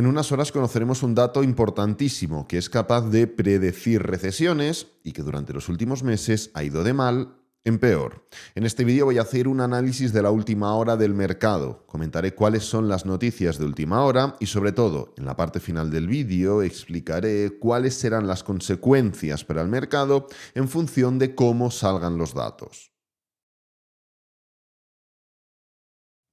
En unas horas conoceremos un dato importantísimo que es capaz de predecir recesiones y que durante los últimos meses ha ido de mal en peor. En este vídeo voy a hacer un análisis de la última hora del mercado. Comentaré cuáles son las noticias de última hora y, sobre todo, en la parte final del vídeo explicaré cuáles serán las consecuencias para el mercado en función de cómo salgan los datos.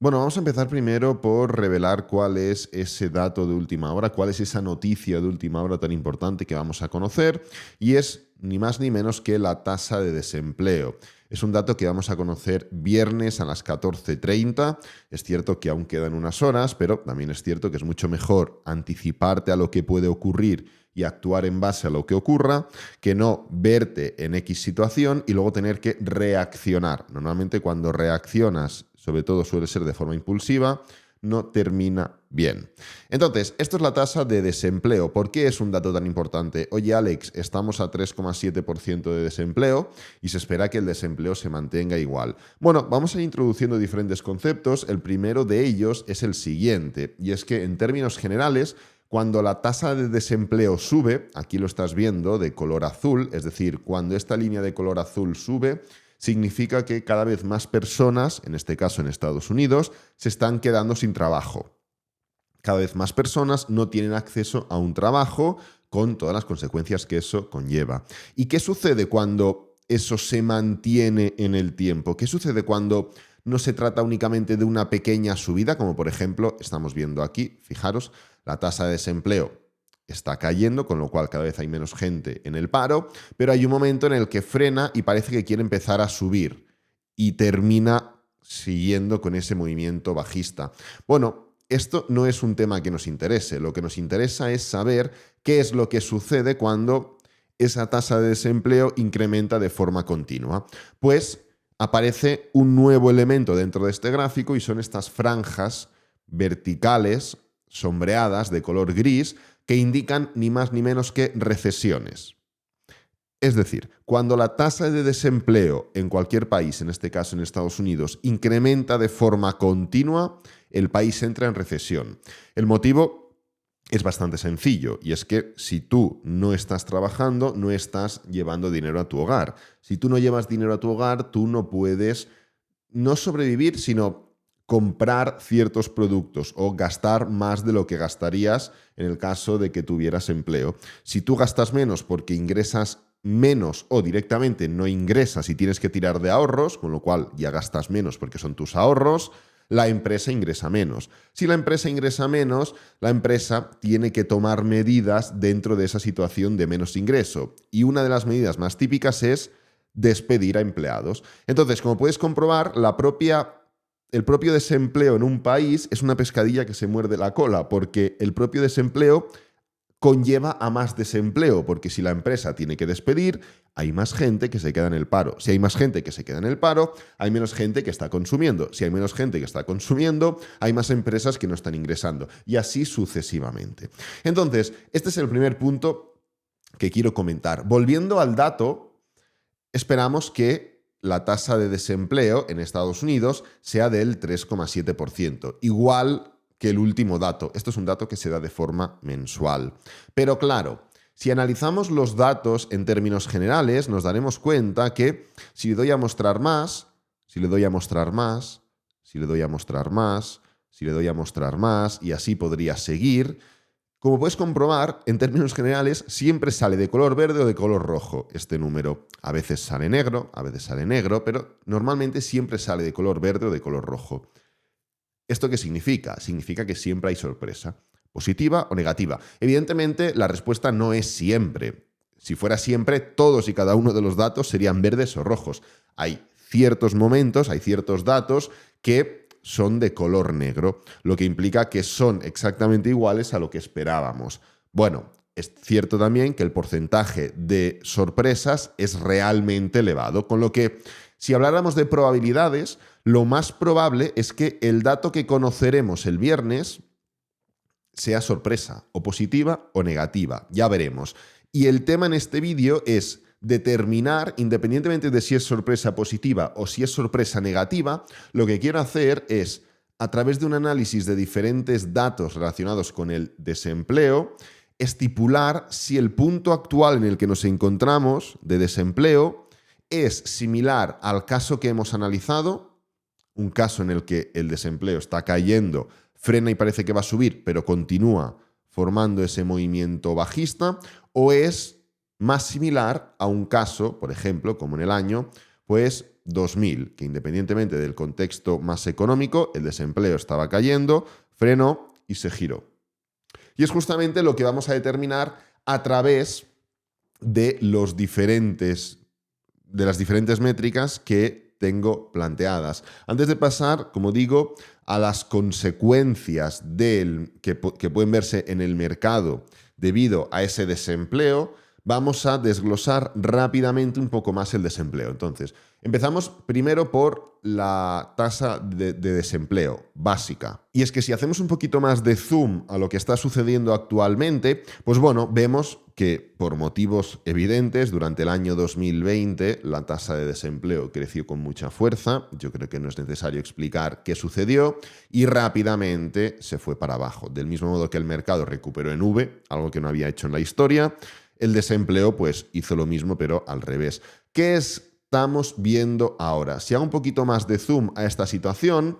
Bueno, vamos a empezar primero por revelar cuál es ese dato de última hora, cuál es esa noticia de última hora tan importante que vamos a conocer, y es ni más ni menos que la tasa de desempleo. Es un dato que vamos a conocer viernes a las 14:30. Es cierto que aún quedan unas horas, pero también es cierto que es mucho mejor anticiparte a lo que puede ocurrir y actuar en base a lo que ocurra, que no verte en X situación y luego tener que reaccionar. Normalmente cuando reaccionas, sobre todo suele ser de forma impulsiva, no termina bien. Entonces, esto es la tasa de desempleo. ¿Por qué es un dato tan importante? Oye, Alex, estamos a 3,7% de desempleo y se espera que el desempleo se mantenga igual. Bueno, vamos a ir introduciendo diferentes conceptos. El primero de ellos es el siguiente, y es que en términos generales, cuando la tasa de desempleo sube, aquí lo estás viendo de color azul, es decir, cuando esta línea de color azul sube, significa que cada vez más personas, en este caso en Estados Unidos, se están quedando sin trabajo. Cada vez más personas no tienen acceso a un trabajo con todas las consecuencias que eso conlleva. ¿Y qué sucede cuando eso se mantiene en el tiempo? ¿Qué sucede cuando no se trata únicamente de una pequeña subida, como por ejemplo estamos viendo aquí? Fijaros, la tasa de desempleo está cayendo, con lo cual cada vez hay menos gente en el paro, pero hay un momento en el que frena y parece que quiere empezar a subir y termina siguiendo con ese movimiento bajista. Bueno, esto no es un tema que nos interese. Lo que nos interesa es saber qué es lo que sucede cuando esa tasa de desempleo incrementa de forma continua. Pues aparece un nuevo elemento dentro de este gráfico y son estas franjas verticales sombreadas de color gris que indican ni más ni menos que recesiones. Es decir, cuando la tasa de desempleo en cualquier país, en este caso en Estados Unidos, incrementa de forma continua, el país entra en recesión. El motivo es bastante sencillo, y es que si tú no estás trabajando, no estás llevando dinero a tu hogar. Si tú no llevas dinero a tu hogar, tú no puedes no sobrevivir, sino comprar ciertos productos o gastar más de lo que gastarías en el caso de que tuvieras empleo. Si tú gastas menos porque ingresas menos o directamente no ingresas y tienes que tirar de ahorros, con lo cual ya gastas menos porque son tus ahorros, la empresa ingresa menos. Si la empresa ingresa menos, la empresa tiene que tomar medidas dentro de esa situación de menos ingreso. Y una de las medidas más típicas es despedir a empleados. Entonces, como puedes comprobar, el propio desempleo en un país es una pescadilla que se muerde la cola, porque el propio desempleo conlleva a más desempleo, porque si la empresa tiene que despedir, hay más gente que se queda en el paro. Si hay más gente que se queda en el paro, hay menos gente que está consumiendo. Si hay menos gente que está consumiendo, hay más empresas que no están ingresando. Y así sucesivamente. Entonces, este es el primer punto que quiero comentar. Volviendo al dato, esperamos que la tasa de desempleo en Estados Unidos sea del 3,7%, igual que el último dato. Esto es un dato que se da de forma mensual. Pero claro, si analizamos los datos en términos generales, nos daremos cuenta que si le doy a mostrar más, si le doy a mostrar más, si le doy a mostrar más, si le doy a mostrar más, y así podría seguir, como puedes comprobar, en términos generales, siempre sale de color verde o de color rojo este número. A veces sale negro, pero normalmente siempre sale de color verde o de color rojo. ¿Esto qué significa? Significa que siempre hay sorpresa, positiva o negativa. Evidentemente, la respuesta no es siempre. Si fuera siempre, todos y cada uno de los datos serían verdes o rojos. Hay ciertos momentos, hay ciertos datos que son de color negro, lo que implica que son exactamente iguales a lo que esperábamos. Bueno, es cierto también que el porcentaje de sorpresas es realmente elevado, con lo que si habláramos de probabilidades, lo más probable es que el dato que conoceremos el viernes sea sorpresa, o positiva o negativa, ya veremos. Y el tema en este vídeo es determinar, independientemente de si es sorpresa positiva o si es sorpresa negativa, lo que quiero hacer es a través de un análisis de diferentes datos relacionados con el desempleo, estipular si el punto actual en el que nos encontramos de desempleo es similar al caso que hemos analizado, un caso en el que el desempleo está cayendo, frena y parece que va a subir, pero continúa formando ese movimiento bajista, o es más similar a un caso, por ejemplo, como en el año, pues 2000, que independientemente del contexto más económico, el desempleo estaba cayendo, frenó y se giró. Y es justamente lo que vamos a determinar a través de las diferentes métricas que tengo planteadas. Antes de pasar, como digo, a las consecuencias que pueden verse en el mercado debido a ese desempleo, vamos a desglosar rápidamente un poco más el desempleo. Entonces, empezamos primero por la tasa de desempleo básica. Y es que si hacemos un poquito más de zoom a lo que está sucediendo actualmente, pues bueno, vemos que por motivos evidentes, durante el año 2020 la tasa de desempleo creció con mucha fuerza. Yo creo que no es necesario explicar qué sucedió y rápidamente se fue para abajo. Del mismo modo que el mercado recuperó en V, algo que no había hecho en la historia, el desempleo pues hizo lo mismo, pero al revés. ¿Qué estamos viendo ahora? Si hago un poquito más de zoom a esta situación,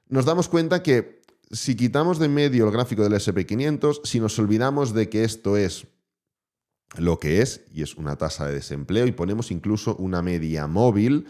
nos damos cuenta que si quitamos de medio el gráfico del SP500, si nos olvidamos de que esto es lo que es, y es una tasa de desempleo, y ponemos incluso una media móvil,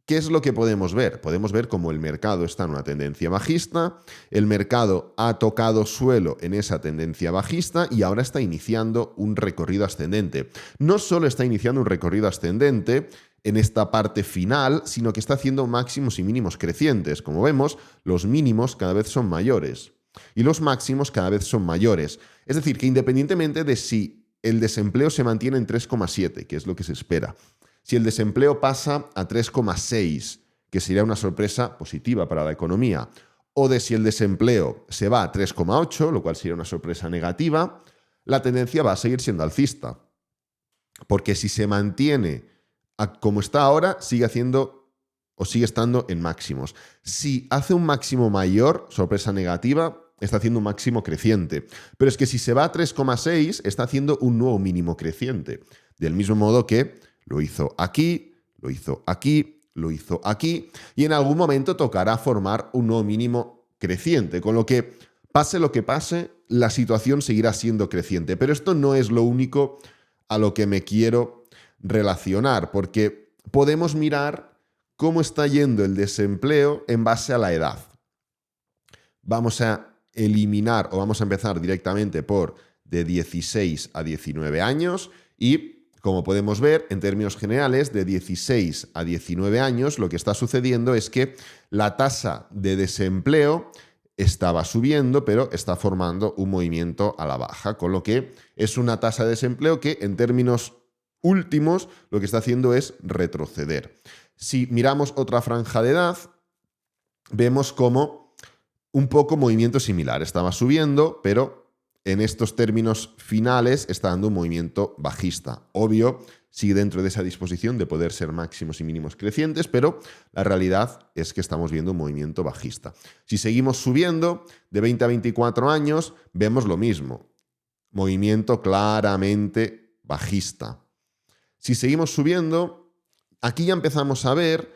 ¿qué es lo que podemos ver? Podemos ver cómo el mercado está en una tendencia bajista, el mercado ha tocado suelo en esa tendencia bajista y ahora está iniciando un recorrido ascendente. No solo está iniciando un recorrido ascendente en esta parte final, sino que está haciendo máximos y mínimos crecientes. Como vemos, los mínimos cada vez son mayores y los máximos cada vez son mayores. Es decir, que independientemente de si el desempleo se mantiene en 3,7, que es lo que se espera, si el desempleo pasa a 3,6, que sería una sorpresa positiva para la economía, o de si el desempleo se va a 3,8, lo cual sería una sorpresa negativa, la tendencia va a seguir siendo alcista. Porque si se mantiene como está ahora, sigue haciendo o sigue estando en máximos. Si hace un máximo mayor, sorpresa negativa, está haciendo un máximo creciente. Pero es que si se va a 3,6, está haciendo un nuevo mínimo creciente. Del mismo modo que lo hizo aquí, lo hizo aquí, lo hizo aquí, y en algún momento tocará formar un nuevo mínimo creciente, con lo que pase, la situación seguirá siendo creciente. Pero esto no es lo único a lo que me quiero relacionar, porque podemos mirar cómo está yendo el desempleo en base a la edad. Vamos a eliminar o vamos a empezar directamente por de 16 a 19 años y como podemos ver, en términos generales, de 16 a 19 años, lo que está sucediendo es que la tasa de desempleo estaba subiendo, pero está formando un movimiento a la baja, con lo que es una tasa de desempleo que, en términos últimos, lo que está haciendo es retroceder. Si miramos otra franja de edad, vemos como un poco movimiento similar. Estaba subiendo, pero en estos términos finales está dando un movimiento bajista. Obvio, sigue dentro de esa disposición de poder ser máximos y mínimos crecientes, pero la realidad es que estamos viendo un movimiento bajista. Si seguimos subiendo de 20 a 24 años, vemos lo mismo. Movimiento claramente bajista. Si seguimos subiendo, aquí ya empezamos a ver,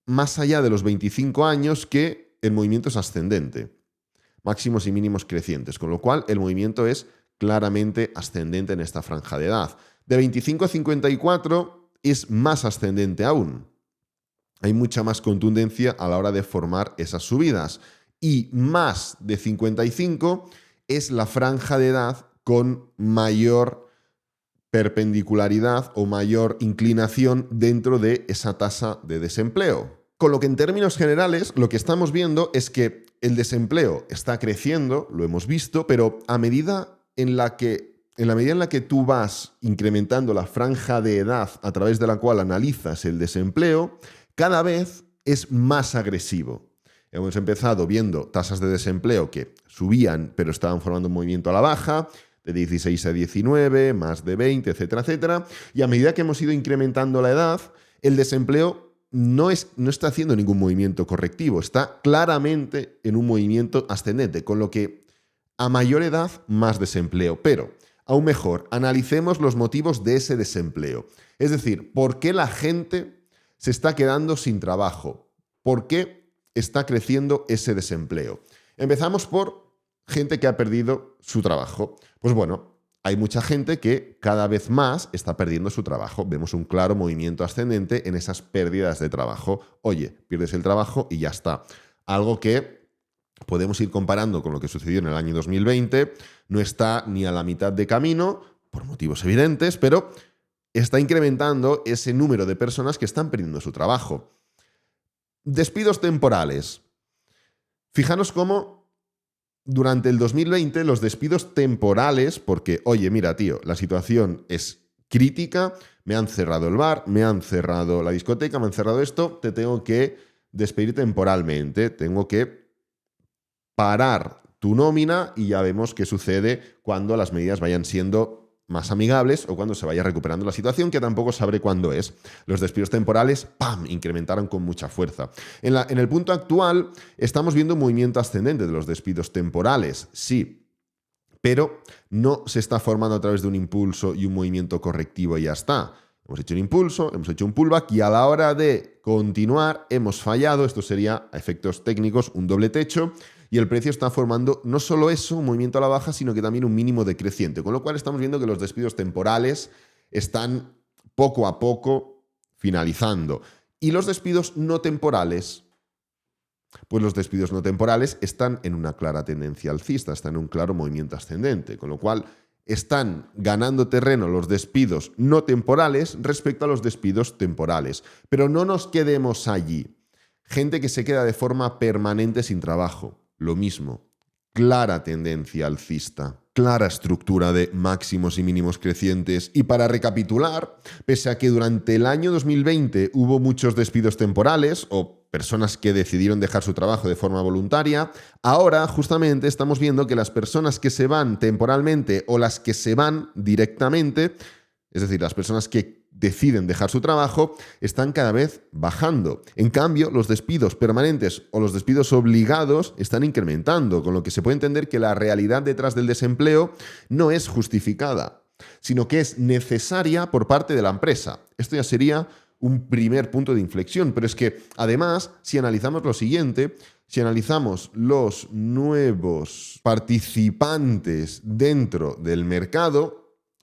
más allá de los 25 años, que el movimiento es ascendente. Máximos y mínimos crecientes, con lo cual el movimiento es claramente ascendente en esta franja de edad. De 25 a 54 es más ascendente aún. Hay mucha más contundencia a la hora de formar esas subidas. Y más de 55 es la franja de edad con mayor perpendicularidad o mayor inclinación dentro de esa tasa de desempleo. Con lo que en términos generales lo que estamos viendo es que el desempleo está creciendo, lo hemos visto, pero en la medida en la que tú vas incrementando la franja de edad a través de la cual analizas el desempleo, cada vez es más agresivo. Hemos empezado viendo tasas de desempleo que subían, pero estaban formando un movimiento a la baja, de 16 a 19, más de 20, etcétera, etcétera. Y a medida que hemos ido incrementando la edad, el desempleo no está haciendo ningún movimiento correctivo, está claramente en un movimiento ascendente, con lo que a mayor edad, más desempleo. Pero, aún mejor, analicemos los motivos de ese desempleo. Es decir, ¿por qué la gente se está quedando sin trabajo? ¿Por qué está creciendo ese desempleo? Empezamos por gente que ha perdido su trabajo. Pues bueno, hay mucha gente que cada vez más está perdiendo su trabajo. Vemos un claro movimiento ascendente en esas pérdidas de trabajo. Oye, pierdes el trabajo y ya está. Algo que podemos ir comparando con lo que sucedió en el año 2020. No está ni a la mitad de camino, por motivos evidentes, pero está incrementando ese número de personas que están perdiendo su trabajo. Despidos temporales. Fijaros cómo durante el 2020 los despidos temporales, porque, oye, mira, tío, la situación es crítica, me han cerrado el bar, me han cerrado la discoteca, me han cerrado esto, te tengo que despedir temporalmente, tengo que parar tu nómina y ya vemos qué sucede cuando las medidas vayan siendo más amigables o cuando se vaya recuperando la situación, que tampoco sabré cuándo es. Los despidos temporales, ¡pam!, incrementaron con mucha fuerza. En el punto actual estamos viendo un movimiento ascendente de los despidos temporales, sí, pero no se está formando a través de un impulso y un movimiento correctivo y ya está. Hemos hecho un impulso, hemos hecho un pullback y a la hora de continuar hemos fallado. Esto sería, a efectos técnicos, un doble techo. Y el precio está formando no solo eso, un movimiento a la baja, sino que también un mínimo decreciente. Con lo cual estamos viendo que los despidos temporales están poco a poco finalizando. Y los despidos no temporales, pues los despidos no temporales están en una clara tendencia alcista, están en un claro movimiento ascendente. Con lo cual están ganando terreno los despidos no temporales respecto a los despidos temporales. Pero no nos quedemos allí. Gente que se queda de forma permanente sin trabajo. Lo mismo, clara tendencia alcista, clara estructura de máximos y mínimos crecientes. Y para recapitular, pese a que durante el año 2020 hubo muchos despidos temporales o personas que decidieron dejar su trabajo de forma voluntaria, ahora justamente estamos viendo que las personas que se van temporalmente o las que se van directamente, es decir, las personas que deciden dejar su trabajo, están cada vez bajando. En cambio, los despidos permanentes o los despidos obligados están incrementando, con lo que se puede entender que la realidad detrás del desempleo no es justificada, sino que es necesaria por parte de la empresa. Esto ya sería un primer punto de inflexión, pero es que además, si analizamos lo siguiente, si analizamos los nuevos participantes dentro del mercado,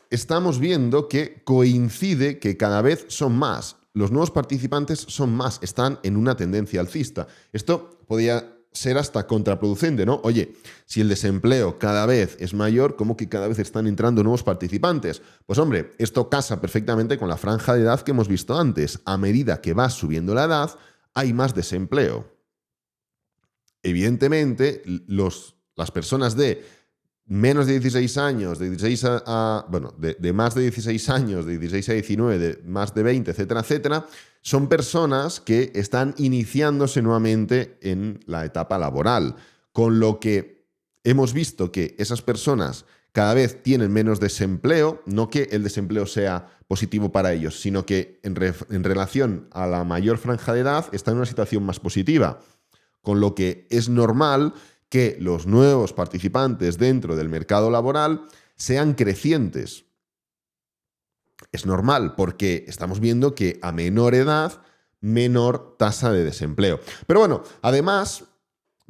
estamos viendo que coincide que cada vez son más. Los nuevos participantes son más, están en una tendencia alcista. Esto podría ser hasta contraproducente, ¿no? Oye, si el desempleo cada vez es mayor, ¿cómo que cada vez están entrando nuevos participantes? Pues hombre, esto casa perfectamente con la franja de edad que hemos visto antes. A medida que va subiendo la edad, hay más desempleo. Evidentemente, las personas de menos de 16 años, de más de 16 años, de 16 a 19, de más de 20, etcétera, etcétera, son personas que están iniciándose nuevamente en la etapa laboral, con lo que hemos visto que esas personas cada vez tienen menos desempleo, no que el desempleo sea positivo para ellos, sino que en relación a la mayor franja de edad están en una situación más positiva, con lo que es normal que los nuevos participantes dentro del mercado laboral sean crecientes. Es normal porque estamos viendo que a menor edad, menor tasa de desempleo. Pero bueno, además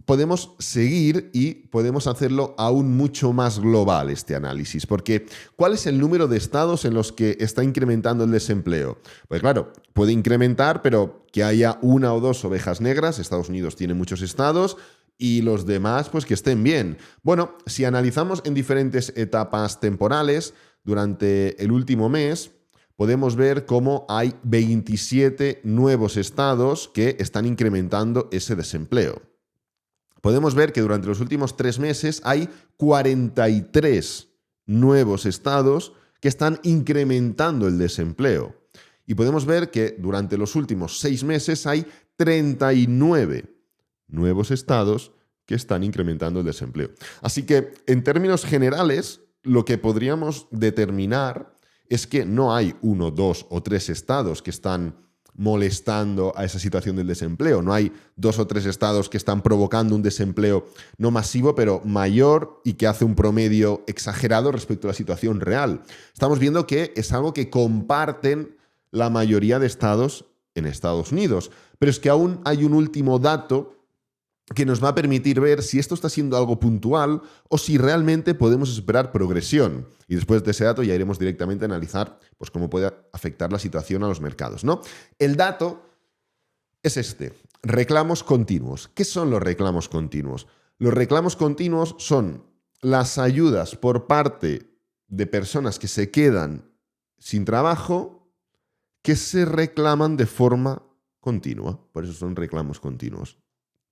podemos seguir y podemos hacerlo aún mucho más global este análisis, porque ¿cuál es el número de estados en los que está incrementando el desempleo? Pues claro, puede incrementar, pero que haya una o dos ovejas negras. Estados Unidos tiene muchos estados, y los demás, pues que estén bien. Bueno, si analizamos en diferentes etapas temporales durante el último mes, podemos ver cómo hay 27 nuevos estados que están incrementando ese desempleo. Podemos ver que durante los últimos 3 meses hay 43 nuevos estados que están incrementando el desempleo. Y podemos ver que durante los últimos 6 meses hay 39 nuevos estados que están incrementando el desempleo. Así que, en términos generales, lo que podríamos determinar es que no hay 1, 2 o 3 estados que están molestando a esa situación del desempleo. No hay 2 o 3 estados que están provocando un desempleo no masivo, pero mayor y que hace un promedio exagerado respecto a la situación real. Estamos viendo que es algo que comparten la mayoría de estados en Estados Unidos. Pero es que aún hay un último dato que nos va a permitir ver si esto está siendo algo puntual o si realmente podemos esperar progresión. Y después de ese dato ya iremos directamente a analizar pues, cómo puede afectar la situación a los mercados, ¿no? El dato es este, reclamos continuos. ¿Qué son los reclamos continuos? Los reclamos continuos son las ayudas por parte de personas que se quedan sin trabajo que se reclaman de forma continua. Por eso son reclamos continuos.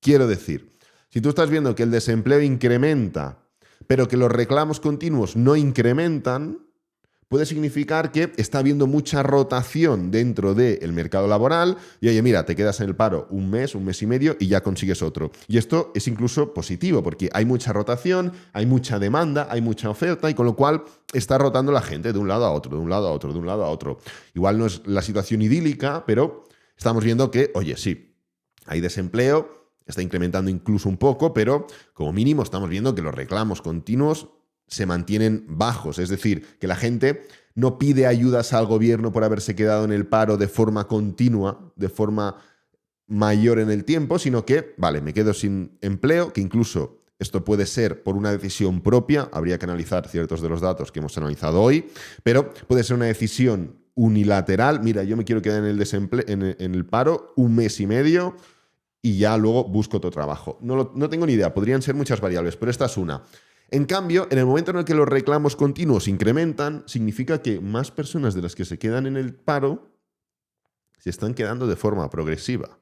Quiero decir, si tú estás viendo que el desempleo incrementa, pero que los reclamos continuos no incrementan, puede significar que está habiendo mucha rotación dentro del mercado laboral y, oye, mira, te quedas en el paro un mes y medio y ya consigues otro. Y esto es incluso positivo porque hay mucha rotación, hay mucha demanda, hay mucha oferta y con lo cual está rotando la gente de un lado a otro, de un lado a otro, de un lado a otro. Igual no es la situación idílica, pero estamos viendo que, oye, sí, hay desempleo, está incrementando incluso un poco, pero como mínimo estamos viendo que los reclamos continuos se mantienen bajos. Es decir, que la gente no pide ayudas al gobierno por haberse quedado en el paro de forma continua, de forma mayor en el tiempo, sino que, vale, me quedo sin empleo, que incluso esto puede ser por una decisión propia, habría que analizar ciertos de los datos que hemos analizado hoy, pero puede ser una decisión unilateral. Mira, yo me quiero quedar en el desempleo, en el paro un mes y medio, y ya luego busco otro trabajo. No tengo ni idea, podrían ser muchas variables, pero esta es una. En cambio, en el momento en el que los reclamos continuos incrementan, significa que más personas de las que se quedan en el paro se están quedando de forma progresiva.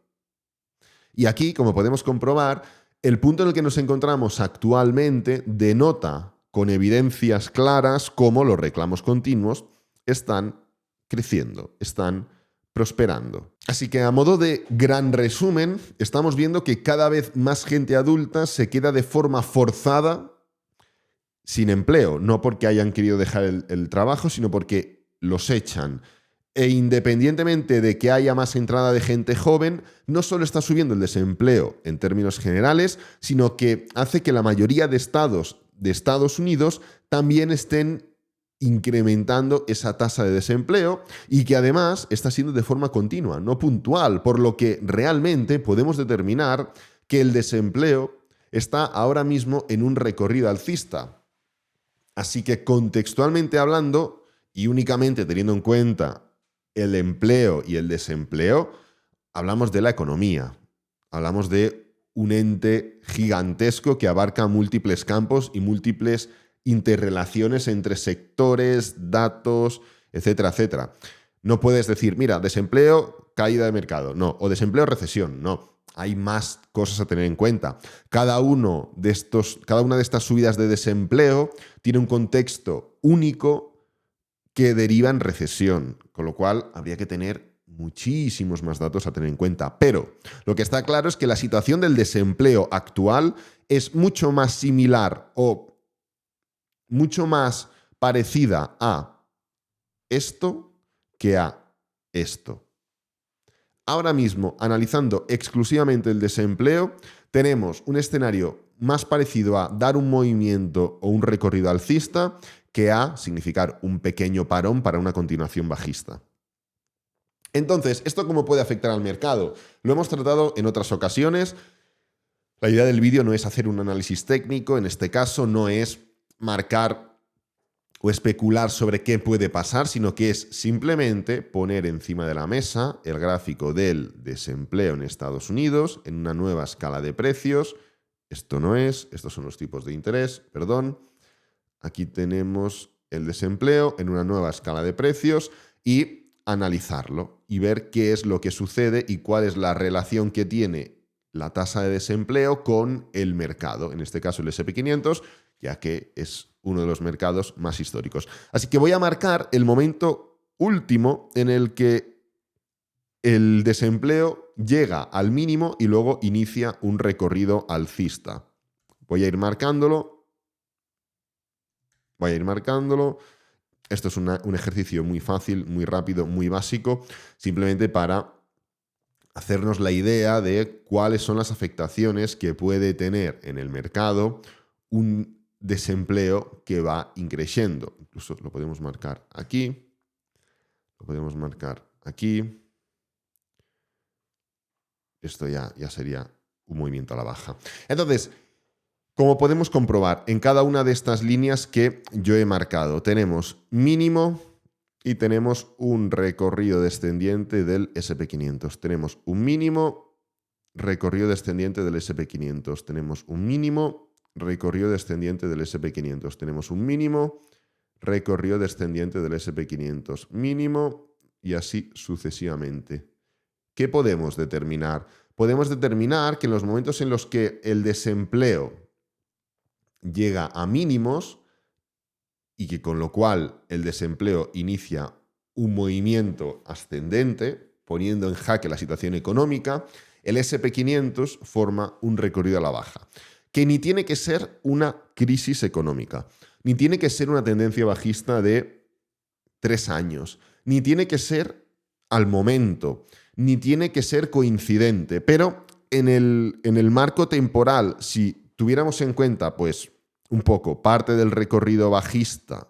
Y aquí, como podemos comprobar, el punto en el que nos encontramos actualmente denota con evidencias claras cómo los reclamos continuos están creciendo, están prosperando. Así que a modo de gran resumen, estamos viendo que cada vez más gente adulta se queda de forma forzada sin empleo, no porque hayan querido dejar el trabajo, sino porque los echan. E independientemente de que haya más entrada de gente joven, no solo está subiendo el desempleo en términos generales, sino que hace que la mayoría de estados de Estados Unidos también estén incrementando esa tasa de desempleo y que además está siendo de forma continua, no puntual, por lo que realmente podemos determinar que el desempleo está ahora mismo en un recorrido alcista. Así que contextualmente hablando y únicamente teniendo en cuenta el empleo y el desempleo, hablamos de la economía, hablamos de un ente gigantesco que abarca múltiples campos y múltiples interrelaciones entre sectores, datos, etcétera, etcétera. No puedes decir, mira, desempleo, caída de mercado, no, o desempleo, recesión, no. Hay más cosas a tener en cuenta. Cada una de estas subidas de desempleo tiene un contexto único que deriva en recesión, con lo cual habría que tener muchísimos más datos a tener en cuenta. Pero lo que está claro es que la situación del desempleo actual es mucho más similar o mucho más parecida a esto que a esto. Ahora mismo, analizando exclusivamente el desempleo, tenemos un escenario más parecido a dar un movimiento o un recorrido alcista que a significar un pequeño parón para una continuación bajista. Entonces, ¿esto cómo puede afectar al mercado? Lo hemos tratado en otras ocasiones. La idea del vídeo no es hacer un análisis técnico, en este caso no es marcar o especular sobre qué puede pasar, sino que es simplemente poner encima de la mesa el gráfico del desempleo en Estados Unidos en una nueva escala de precios. Estos son los tipos de interés, perdón. Aquí tenemos el desempleo en una nueva escala de precios y analizarlo y ver qué es lo que sucede y cuál es la relación que tiene la tasa de desempleo con el mercado, en este caso el S&P 500, ya que es uno de los mercados más históricos. Así que voy a marcar el momento último en el que el desempleo llega al mínimo y luego inicia un recorrido alcista. Voy a ir marcándolo. Esto es un ejercicio muy fácil, muy rápido, muy básico, simplemente para hacernos la idea de cuáles son las afectaciones que puede tener en el mercado un desempleo que va increciendo. Incluso lo podemos marcar aquí, lo podemos marcar aquí. Esto ya sería un movimiento a la baja. Entonces, como podemos comprobar, en cada una de estas líneas que yo he marcado, tenemos mínimo y tenemos un recorrido descendiente del SP500. Tenemos un mínimo, recorrido descendiente del SP500. Tenemos un mínimo, recorrido descendiente del SP500. Tenemos un mínimo, recorrido descendiente del SP500. Mínimo y así sucesivamente. ¿Qué podemos determinar? Podemos determinar que en los momentos en los que el desempleo llega a mínimos y que con lo cual el desempleo inicia un movimiento ascendente, poniendo en jaque la situación económica, el SP500 forma un recorrido a la baja, que ni tiene que ser una crisis económica, ni tiene que ser una tendencia bajista de 3 años, ni tiene que ser al momento, ni tiene que ser coincidente, pero en el marco temporal, si tuviéramos en cuenta, pues, un poco parte del recorrido bajista,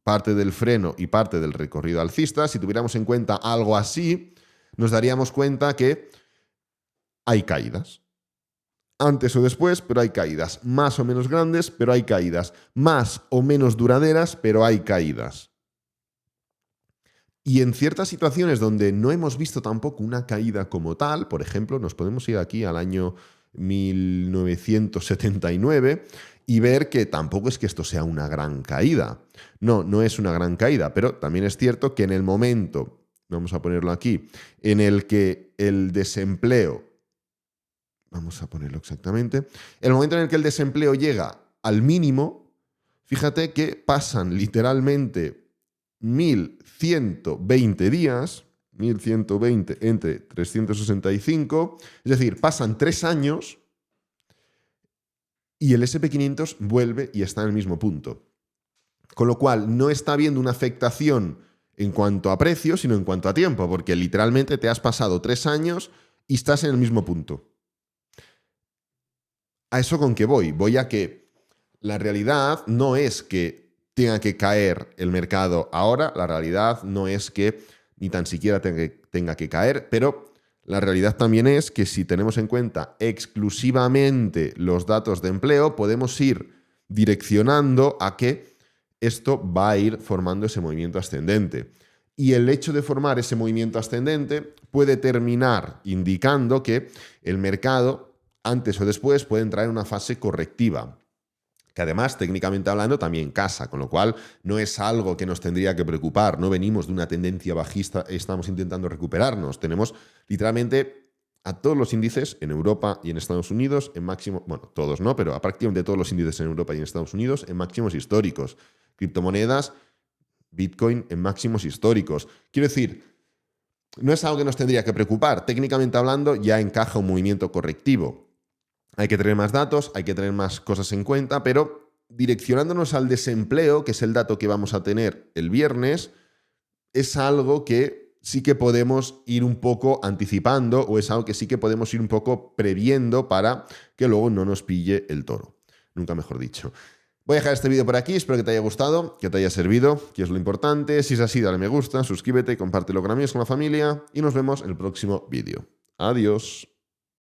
parte del freno y parte del recorrido alcista, si tuviéramos en cuenta algo así, nos daríamos cuenta que hay caídas. Antes o después, pero hay caídas. Más o menos grandes, pero hay caídas. Más o menos duraderas, pero hay caídas. Y en ciertas situaciones donde no hemos visto tampoco una caída como tal, por ejemplo, nos podemos ir aquí al año 1979 y ver que tampoco es que esto sea una gran caída. No es una gran caída, pero también es cierto que en el momento, vamos a ponerlo aquí, en el que el desempleo, vamos a ponerlo exactamente, el momento en el que el desempleo llega al mínimo, fíjate que pasan literalmente 1120 días, 1120 entre 365, es decir, pasan 3 años y el SP500 vuelve y está en el mismo punto. Con lo cual, no está habiendo una afectación en cuanto a precio, sino en cuanto a tiempo, porque literalmente te has pasado 3 años y estás en el mismo punto. ¿A eso con qué voy? Voy a que la realidad no es que tenga que caer el mercado ahora, la realidad no es que ni tan siquiera tenga que caer, pero la realidad también es que si tenemos en cuenta exclusivamente los datos de empleo, podemos ir direccionando a que esto va a ir formando ese movimiento ascendente. Y el hecho de formar ese movimiento ascendente puede terminar indicando que el mercado, antes o después, puede entrar en una fase correctiva, que además, técnicamente hablando, también casa, con lo cual no es algo que nos tendría que preocupar. No venimos de una tendencia bajista, estamos intentando recuperarnos. Tenemos literalmente a todos los índices en Europa y en Estados Unidos en máximo, bueno, todos no, pero a prácticamente todos los índices en Europa y en Estados Unidos en máximos históricos. Criptomonedas, Bitcoin en máximos históricos. Quiero decir, no es algo que nos tendría que preocupar. Técnicamente hablando, ya encaja un movimiento correctivo. Hay que tener más datos, hay que tener más cosas en cuenta, pero direccionándonos al desempleo, que es el dato que vamos a tener el viernes, es algo que sí que podemos ir un poco anticipando o es algo que sí que podemos ir un poco previendo para que luego no nos pille el toro. Nunca mejor dicho. Voy a dejar este vídeo por aquí, espero que te haya gustado, que te haya servido, que es lo importante. Si es así, dale me gusta, suscríbete, compártelo con amigos, con la familia y nos vemos en el próximo vídeo. Adiós.